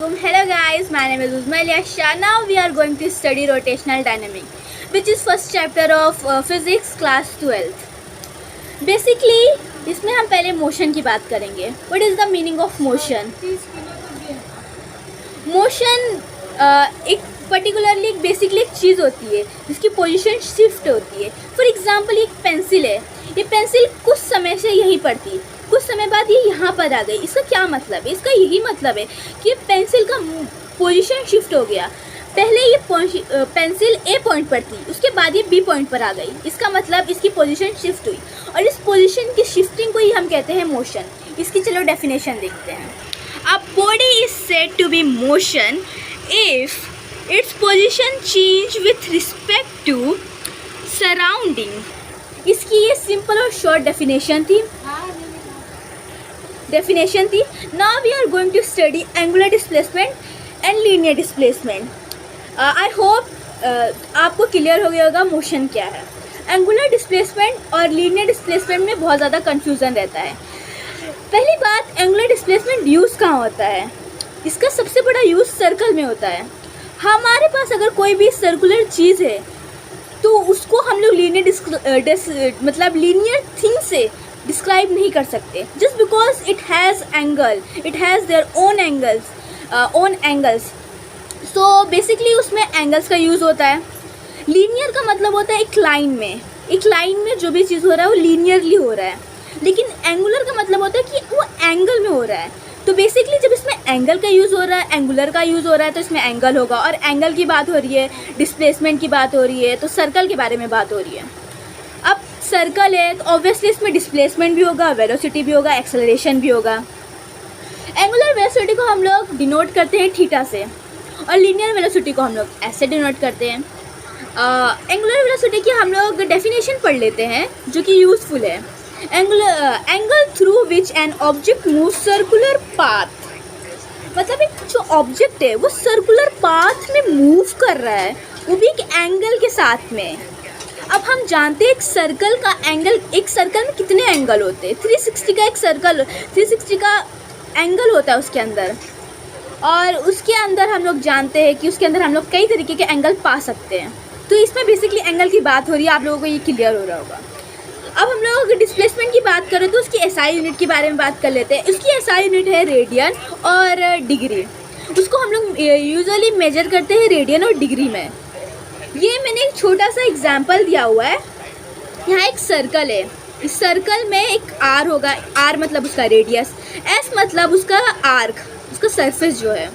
Hello guys, my name is Uzma Shah. Now we are going to study rotational dynamics, which is first chapter of physics class 12th. Basically, इसमें हम पहले motion की बात करेंगे. What is the meaning of motion? Motion एक particularly एक basically एक चीज़ होती है जिसकी पोजीशन शिफ्ट होती है. फॉर एग्जांपल एक पेंसिल है. ये पेंसिल कुछ समय से यहीं पर थी, कुछ समय बाद ये यहाँ पर आ गई. इसका क्या मतलब है? इसका यही मतलब है कि पेंसिल का पोजीशन शिफ्ट हो गया. पहले ये पेंसिल ए पॉइंट पर थी, उसके बाद ये बी पॉइंट पर आ गई. इसका मतलब इसकी पोजीशन शिफ्ट हुई और इस पोजीशन की शिफ्टिंग को ही हम कहते हैं मोशन. इसकी चलो डेफिनेशन देखते हैं. A body is said to be motion if its position change with respect to surrounding. इसकी ये सिंपल और शॉर्ट डेफिनेशन थी. Now we are going to study angular displacement and linear displacement. I hope आपको clear हो गया होगा motion क्या है. एंगुलर डिस्प्लेसमेंट और लीनियर डिस्प्लेसमेंट में बहुत ज़्यादा कन्फ्यूज़न रहता है. पहली बात, एंगुलर डिस्प्लेसमेंट यूज़ कहाँ होता है? इसका सबसे बड़ा यूज़ सर्कल में होता है. हमारे पास अगर कोई भी सर्कुलर चीज़ है तो उसको हम लोग लीनियर थिंग से डिस्क्राइब नहीं कर सकते, just because it has their own angles. So basically उसमें एंगल्स का यूज़ होता है. लीनियर का मतलब होता है एक लाइन में जो भी चीज़ हो रहा है वो लीनियरली हो रहा है. लेकिन एंगुलर का मतलब होता है कि वो एंगल में हो रहा है. तो बेसिकली जब इसमें एंगल का यूज़ हो रहा है, एंगुलर का यूज़ हो रहा है, तो इसमें एंगल होगा. और एंगल की बात हो रही है, डिस्प्लेसमेंट की बात हो रही है, तो सर्कल के बारे में बात हो रही है. अब सर्कल है तो ऑब्वियसली इसमें डिस्प्लेसमेंट भी होगा, वेलोसिटी भी होगा, एक्सेलरेशन भी होगा. एंगुलर वेलोसिटी को हम लोग डिनोट करते हैं थीटा से और लीनियर वेलोसिटी को हम लोग ऐसे डिनोट करते हैं. एंगुलर वेलोसिटी की हम लोग डेफिनेशन पढ़ लेते हैं जो कि यूज़फुल है. Angle through which an object move circular path. मतलब एक जो ऑब्जेक्ट है वो सर्कुलर पाथ में मूव कर रहा है, वो भी एक एंगल के साथ में. अब हम जानते हैं एक सर्कल में कितने एंगल होते हैं. 360 का एंगल होता है उसके अंदर. और उसके अंदर हम लोग जानते हैं कि उसके अंदर हम लोग कई तरीके के एंगल पा सकते हैं. तो इसमें बेसिकली एंगल की बात हो रही है, आप लोगों को ये क्लियर हो रहा होगा. अब हम लोग डिस्प्लेसमेंट की बात करें तो उसकी एसआई यूनिट के बारे में बात कर लेते हैं. उसकी एसआई यूनिट है रेडियन और डिग्री. उसको हम लोग यूजुअली मेजर करते हैं रेडियन और डिग्री में. ये मैंने एक छोटा सा एग्जांपल दिया हुआ है. यहाँ एक सर्कल है, इस सर्कल में एक आर होगा. आर मतलब उसका रेडियस, एस मतलब उसका आर्क, उसका सरफेस जो है.